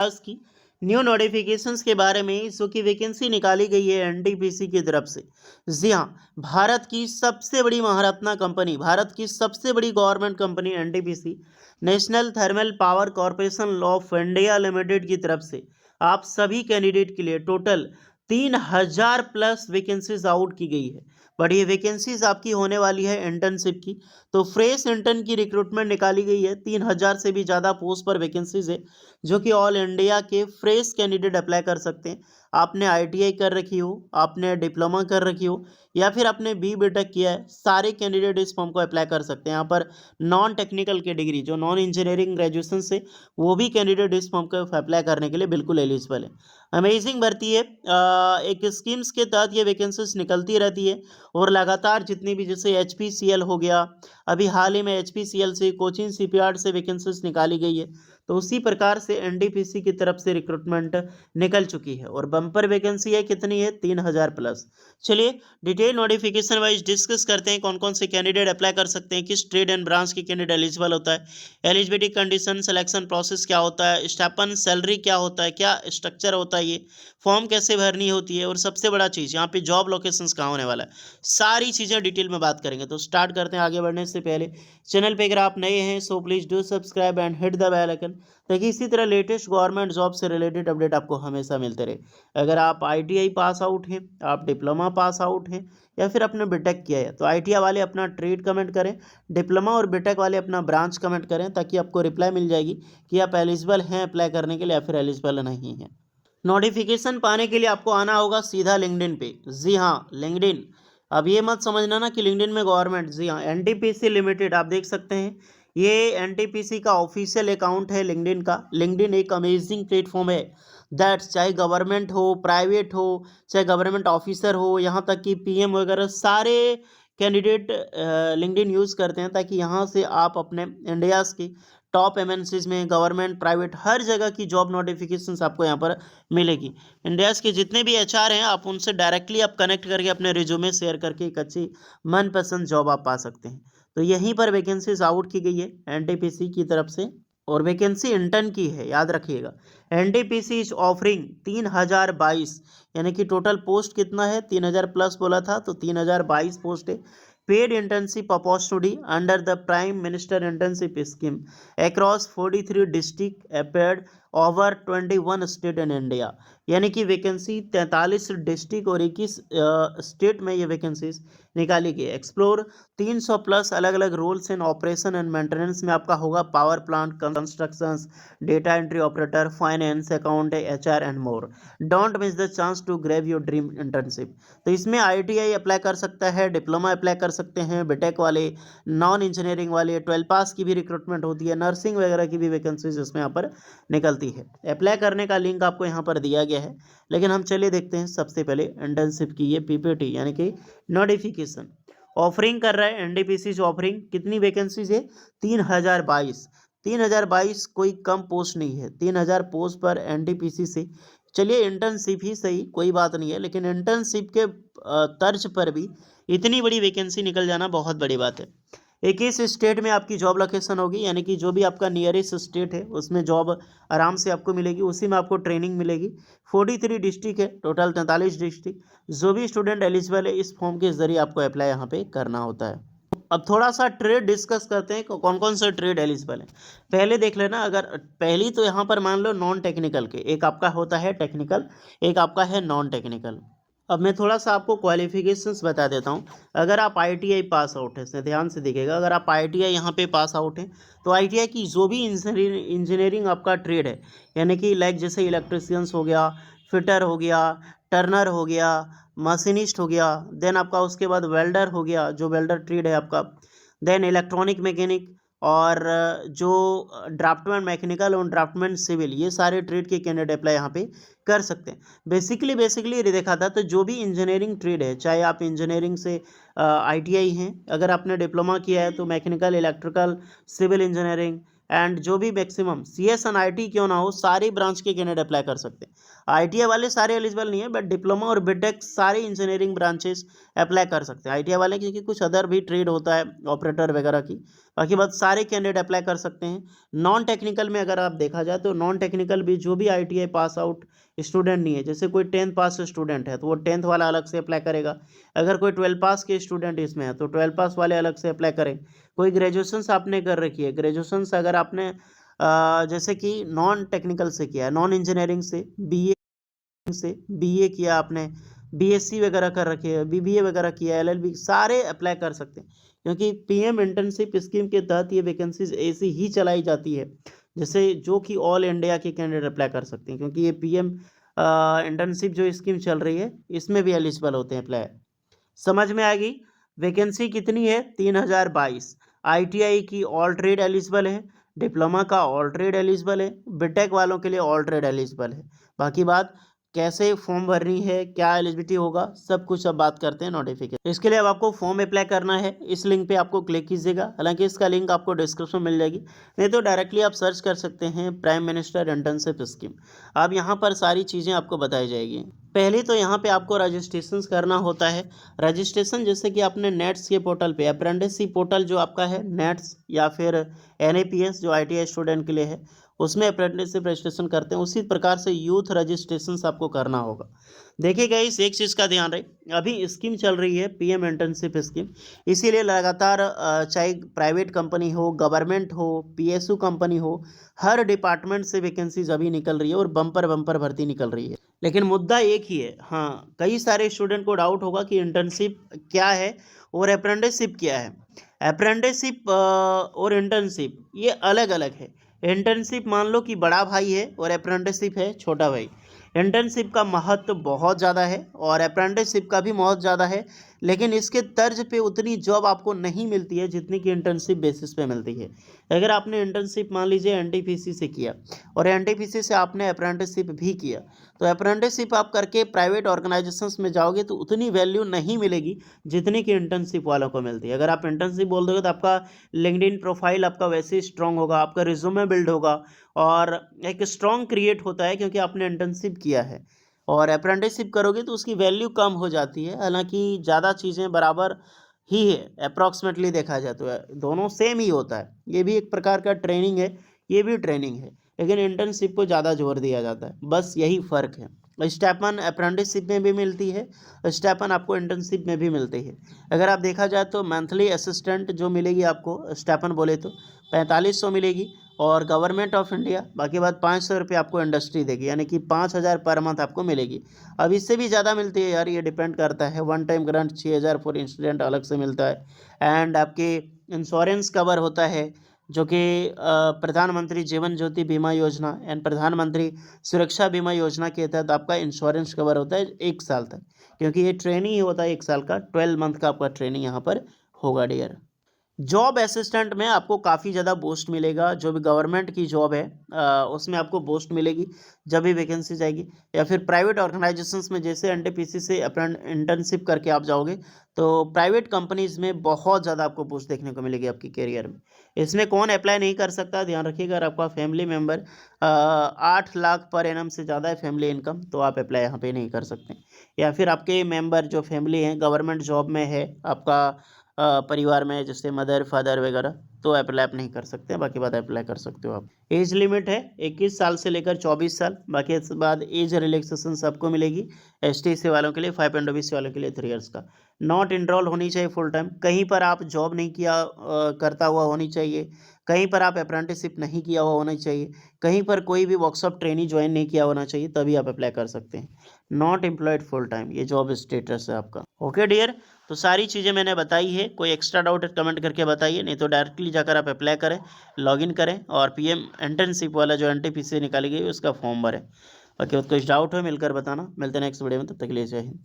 की new notifications के बारे में इसो की वैकेंसी निकाली गई है एनटीपीसी की तरफ से। जी हाँ, भारत की सबसे बड़ी महारत्ना कंपनी, भारत की सबसे बड़ी government company NTPC, national thermal power corporation of India limited की तरफ से आप सभी कैंडिडेट के लिए टोटल 3000 प्लस वैकेंसीज आउट की गई है। बट ये वैकेंसीज आपकी होने वाली है इंटर्नशिप की। तो फ्रेश इंटर्न की रिक्रूटमेंट निकाली गई है। 3000 से भी ज़्यादा पोस्ट पर वैकेंसीज है जो कि ऑल इंडिया के फ्रेश कैंडिडेट अप्लाई कर सकते हैं। आपने आईटीआई कर रखी हो, आपने डिप्लोमा कर रखी हो या फिर आपने बीटेक किया है, सारे कैंडिडेट इस फॉर्म को अप्लाई कर सकते हैं। यहाँ पर नॉन टेक्निकल की डिग्री, जो नॉन इंजीनियरिंग ग्रेजुएशन से, वो भी कैंडिडेट इस फॉर्म को अप्लाई करने के लिए बिल्कुल एलिजिबल है। अमेजिंग भर्ती है। एक स्कीम्स के तहत ये वैकेंसीज निकलती रहती है और लगातार जितनी भी, जैसे एचपीसीएल हो गया, अभी हाल ही में एचपीसीएल से, कोचिंग शिपयार्ड से वैकेंसीज निकाली गई है। तो उसी प्रकार से एनटीपीसी की तरफ से रिक्रूटमेंट निकल चुकी है और बम्पर वैकेंसी है कितनी है, 3000 प्लस। चलिए डिटेल नोटिफिकेशन वाइज डिस्कस करते हैं कौन कौन से कैंडिडेट अप्लाई कर सकते हैं, किस ट्रेड एंड ब्रांच के कैंडिडेट एलिजिबल होता है, एलिजिबिलिटी कंडीशन, सिलेक्शन प्रोसेस क्या होता है, स्टाइपेंड सैलरी क्या होता है, क्या स्ट्रक्चर होता है, ये फॉर्म कैसे भरनी होती है, और सबसे बड़ा चीज़ यहाँ पे जॉब लोकेशंस कहाँ होने वाला है, सारी चीज़ें डिटेल में बात करेंगे। तो स्टार्ट करते हैं। आगे बढ़ने से पहले चैनल पे अगर आप नए हैं so please do subscribe and hit the bell icon, ताकि इसी तरह लेटेस्ट गवर्नमेंट जॉब से रिलेटेड अपडेट आपको हमेशा मिलते रहे। अगर आप आईटीआई पास आउट हैं, आप डिप्लोमा पास आउट हैं या फिर आपने बीटेक किया है, तो आईटीआई वाले अपना ट्रेड कमेंट करें, डिप्लोमा और बीटेक वाले अपना ब्रांच कमेंट करें, ताकि आपको रिप्लाई मिल जाएगी कि आप एलिजिबल हैं अप्लाई करने के लिए या फिर एलिजिबल नहीं हैं। नोटिफिकेशन पाने के लिए आपको आना होगा सीधा लिंक्डइन पे। जी हाँ, लिंक्डइन। अब ये मत समझना ना कि लिंक्डइन में गवर्नमेंट, जी हाँ, एनटीपीसी लिमिटेड आप देख सकते हैं, ये एनटीपीसी का ऑफिशियल अकाउंट है लिंक्डइन का। लिंक्डइन एक अमेजिंग प्लेटफॉर्म है दैट, चाहे गवर्नमेंट हो, प्राइवेट हो, चाहे गवर्नमेंट ऑफिसर हो, यहाँ तक कि पीएम वगैरह सारे कैंडिडेट लिंक्डइन यूज़ करते हैं, ताकि यहाँ से आप अपने इंडियाज़ की टॉप एमएनसीज में, गवर्नमेंट, प्राइवेट, हर जगह की जॉब नोटिफिकेशंस आपको यहाँ पर मिलेगी। इंडियाज़ के जितने भी एचआर हैं, आप उनसे डायरेक्टली आप कनेक्ट करके अपने रिज्यूमे शेयर करके एक अच्छी मनपसंद जॉब आप पा सकते हैं। तो यहीं पर वैकेंसीज आउट की गई है एनटीपीसी की तरफ से, और वैकेंसी इंटर्न की है, याद रखिएगा। एनटीपीसी इज ऑफरिंग 3022, यानी कि टोटल पोस्ट कितना है, 3000 प्लस बोला था, तो 3022 पोस्ट है। Paid internship opportunity under the prime minister internship scheme across 43 district appeared over 21 state in India, यानी कि वैकेंसी 43 डिस्ट्रिक्ट और 21 स्टेट में ये वैकेंसीज निकाली गई। एक्सप्लोर 300 प्लस अलग अलग roles in operation and maintenance में आपका होगा, power plant, constructions, data entry operator, finance, account, HR and more. Don't miss the chance to grab your dream internship. तो इसमें आईटीआई अप्लाई कर सकता है, डिप्लोमा अप्लाई कर सकते हैं, बीटेक वाले, नॉन इंजीनियरिंग वाले, 12 पास की भी रिक्रूटमेंट होती है, नर्सिंग वगैरह की भी वैकेंसीज इसमें यहाँ पर निकलती है। अप्लाई करने का लिंक आपको यहाँ पर दिया गया है, लेकिन हम चलिए देखते हैं सबसे पहले इंटर्नशिप की ये पीपीटी, यानी कि नोटिफिकेशन ऑफरिंग कर रहा है एनटीपीसी। ऑफरिंग कितनी वैकेंसीज है, 3022। 3022 कोई कम पोस्ट नहीं है, 3000 पोस्ट पर एनटीपीसी से। चलिए इंटर्नशिप ही सही, कोई बात नहीं है, लेकिन इंटर्नशिप के तर्ज पर भी इतनी बड़ी वैकेंसी निकल जाना बहुत बड़ी बात है। 21 स्टेट में आपकी जॉब लोकेशन होगी, यानी कि जो भी आपका नियरेस्ट स्टेट है उसमें जॉब आराम से आपको मिलेगी, उसी में आपको ट्रेनिंग मिलेगी। 43 डिस्ट्रिक्ट है, टोटल 43 डिस्ट्रिक्ट। जो भी स्टूडेंट एलिजिबल है इस फॉर्म के जरिए आपको अप्लाई यहाँ पे करना होता है। अब थोड़ा सा ट्रेड डिस्कस करते हैं, कौन कौन से ट्रेड एलिजिबल है। पहले देख लेना, अगर पहली तो यहाँ पर मान लो नॉन टेक्निकल के, एक आपका होता है टेक्निकल, एक आपका है नॉन टेक्निकल। अब मैं थोड़ा सा आपको क्वालिफिकेशंस बता देता हूँ। अगर आप आईटीआई पास आउट है, से ध्यान से देखिएगा, अगर आप आईटीआई यहाँ पे पास आउट हैं, तो आईटीआई की जो भी इंजीनियरिंग आपका ट्रेड है, यानी कि लाइक जैसे इलेक्ट्रिशियंस हो गया, फिटर हो गया, टर्नर हो गया, मशीनिस्ट हो गया, देन आपका उसके बाद वेल्डर हो गया, जो वेल्डर ट्रेड है आपका, देन इलेक्ट्रॉनिक मैकेनिक, और जो ड्राफ्टमैन मैकेनिकल और ड्राफ्टमैन सिविल, ये सारे ट्रेड के कैंडिडेट अप्लाई यहाँ पे कर सकते हैं। बेसिकली ये देखा था, तो जो भी इंजीनियरिंग ट्रेड है, चाहे आप इंजीनियरिंग से आईटीआई हैं, अगर आपने डिप्लोमा किया है तो mechanical, electrical, civil engineering, and जो भी मैक्सिमम CS एंड IT क्यों ना हो, सारी ब्रांच के कैंडिडेट अप्लाई कर सकते हैं। ITI वाले सारे एलिजिबल नहीं है, बट डिप्लोमा और बीटेक सारे इंजीनियरिंग ब्रांचेस अप्लाई कर सकते हैं। ITI वाले क्योंकि कुछ अदर भी ट्रेड होता है ऑपरेटर वगैरह की, बाकी बात सारे कैंडिडेट अप्लाई कर सकते हैं। नॉन टेक्निकल में अगर आप देखा जाए तो नॉन टेक्निकल भी जो भी ITI पास आउट स्टूडेंट नहीं है, जैसे कोई 10th पास स्टूडेंट है तो वो 10th वाला अलग से अप्लाई करेगा। अगर कोई 12 पास के स्टूडेंट इसमें है तो 12 पास वाले अलग से अप्लाई करें। कोई ग्रेजुएशन आपने कर रखी है, ग्रेजुएशन अगर आपने जैसे कि नॉन टेक्निकल से किया है, नॉन इंजीनियरिंग से BA किया आपने, BSc वगैरह कर रखी है, BBA वगैरह किया है, LLB, सारे अप्लाई कर सकते हैं। क्योंकि PM इंटर्नशिप स्कीम के तहत ये वैकेंसीज ऐसी ही चलाई जाती है जैसे जो कि ऑल इंडिया के कैंडिडेट अप्लाई कर सकते हैं, क्योंकि ये PM इंटर्नशिप जो स्कीम चल रही है इसमें भी एलिजिबल होते हैं अप्लाई। समझ में आ गई? वैकेंसी कितनी है? 3022। ITI की ऑल ट्रेड एलिजिबल है, डिप्लोमा का ऑल ट्रेड एलिजिबल है, बीटेक वालों के लिए ऑल ट्रेड एलिजिबल है। बाकी बात कैसे फॉर्म भरनी है, क्या एलिजिबिलिटी होगा, सब कुछ अब बात करते हैं नोटिफिकेशन। इसके लिए अब आपको फॉर्म अप्लाई करना है, इस लिंक पे आपको क्लिक कीजिएगा। हालांकि इसका लिंक आपको डिस्क्रिप्शन में मिल जाएगी, नहीं तो डायरेक्टली आप सर्च कर सकते हैं प्राइम मिनिस्टर इंटर्नशिप स्कीम। अब यहाँ पर सारी चीज़ें आपको बताई जाएगी। पहले तो यहाँ पे आपको रजिस्ट्रेशन करना होता है। रजिस्ट्रेशन जैसे कि आपने नेट्स के पोर्टल पे, अप्रेंटिसशिप पोर्टल जो आपका है नेट्स या फिर NAPS जो ITI स्टूडेंट के लिए है, उसमें अप्रेंटिसशिप रजिस्ट्रेशन करते हैं, उसी प्रकार से यूथ रजिस्ट्रेशन आपको करना होगा। देखिए गाइस, एक चीज़ का ध्यान रहे, अभी स्कीम चल रही है PM इंटर्नशिप स्कीम, इसीलिए लगातार चाहे प्राइवेट कंपनी हो, गवर्नमेंट हो, PSU कंपनी हो, हर डिपार्टमेंट से वैकेंसीज अभी निकल रही है और बम्पर बम्पर भर्ती निकल रही है। लेकिन मुद्दा एक ही है, हाँ कई सारे स्टूडेंट को डाउट होगा कि इंटर्नशिप क्या है और अप्रेंटिसशिप क्या है। अप्रेंटिसशिप और इंटर्नशिप ये अलग अलग है। इंटर्नशिप मान लो कि बड़ा भाई है और अप्रेंटिसशिप है छोटा भाई। इंटर्नशिप का महत्व बहुत ज़्यादा है और अप्रेंटिसशिप का भी बहुत ज़्यादा है, लेकिन इसके तर्ज पे उतनी जॉब आपको नहीं मिलती है जितनी कि इंटर्नशिप बेसिस पे मिलती है। अगर आपने इंटर्नशिप मान लीजिए NTPC से किया और NTPC से आपने अप्रेंटिसशिप भी किया, तो अप्रेंटिसशिप आप करके प्राइवेट ऑर्गेनाइजेशंस में जाओगे तो उतनी वैल्यू नहीं मिलेगी जितनी कि इंटर्नशिप वालों को मिलती है। अगर आप इंटर्नशिप बोल दोगे तो आपका लिंक्डइन प्रोफाइल आपका वैसे ही स्ट्रांग होगा, आपका रिज्यूमे बिल्ड होगा और एक स्ट्रांग क्रिएट होता है क्योंकि आपने इंटर्नशिप किया है। और अप्रेंटिसशिप करोगे तो उसकी वैल्यू कम हो जाती है, हालांकि ज़्यादा चीज़ें बराबर ही है, अप्रॉक्सीमेटली देखा जाए तो दोनों सेम ही होता है। ये भी एक प्रकार का ट्रेनिंग है, ये भी ट्रेनिंग है, लेकिन इंटर्नशिप को ज़्यादा जोर दिया जाता है, बस यही फ़र्क है। स्टेपन अप्रेंटिसशिप में भी मिलती है, स्टेपन आपको इंटर्नशिप में भी मिलती है। अगर आप देखा जाए तो मंथली असिस्टेंट जो मिलेगी आपको स्टेपन बोले तो 4500 मिलेगी, और गवर्नमेंट ऑफ इंडिया बाकी बात 500 रुपये आपको इंडस्ट्री देगी, यानी कि 5000 पर मंथ आपको मिलेगी। अब इससे भी ज़्यादा मिलती है यार, ये डिपेंड करता है। वन टाइम ग्रांट 6000 फॉर इंस्टूडेंट अलग से मिलता है, एंड आपके इंश्योरेंस कवर होता है जो कि प्रधानमंत्री जीवन ज्योति बीमा योजना एंड प्रधानमंत्री सुरक्षा बीमा योजना के तहत आपका इंश्योरेंस कवर होता है 1 साल तक, क्योंकि ये ट्रेनिंग ही होता है 1 साल का, 12 मंथ का आपका ट्रेनिंग यहाँ पर होगा डियर। जॉब असिस्टेंट में आपको काफ़ी ज़्यादा बूस्ट मिलेगा, जो भी गवर्नमेंट की जॉब है उसमें आपको बूस्ट मिलेगी जब भी वैकेंसी जाएगी, या फिर प्राइवेट ऑर्गेनाइजेशंस में जैसे NTPC से इंटर्नशिप करके आप जाओगे तो प्राइवेट कंपनीज में बहुत ज़्यादा आपको बूस्ट देखने को मिलेगी आपकी करियर में। इसमें कौन अप्लाई नहीं कर सकता, ध्यान रखिएगा। अगर आपका family member 8 lakh per annum से ज़्यादा है फैमिली इनकम, तो आप अप्लाई यहाँ पे नहीं कर सकते। या फिर आपके मेम्बर जो फैमिली हैं गवर्नमेंट जॉब में है आपका परिवार में, जैसे मदर फादर वगैरह, तो अप्लाई आप नहीं कर सकते, बाकी बात अप्लाई कर सकते हो आप। एज लिमिट है 21 साल से लेकर 24 साल, बाकी इसके बाद एज रिलैक्सेशन सबको मिलेगी। ST वालों के लिए 5 एंड OBC वालों के लिए 3 इयर्स का। नॉट इनरोल होनी चाहिए फुल टाइम, कहीं पर आप जॉब नहीं किया करता हुआ होनी चाहिए, कहीं पर आप अप्रेंटिसशिप नहीं किया हुआ होना चाहिए, कहीं पर कोई भी वर्कशॉप ट्रेनिंग ज्वाइन नहीं किया होना चाहिए, तभी आप अप्लाई कर सकते हैं। नॉट एम्प्लॉयड फुल टाइम, ये जॉब स्टेटस है आपका। ओके डियर, तो सारी चीज़ें मैंने बताई है, कोई एक्स्ट्रा डाउट है कमेंट करके बताइए, नहीं तो डायरेक्टली जाकर आप अप्लाई करें, लॉगिन करें और PM इंटर्नशिप वाला जो NTPC निकाली गई उसका फॉर्म भरें। बाकी कुछ डाउट हो मिलकर बताना, मिलते हैं नेक्स्ट वीडियो में, तब तक के लिए जय हिंद।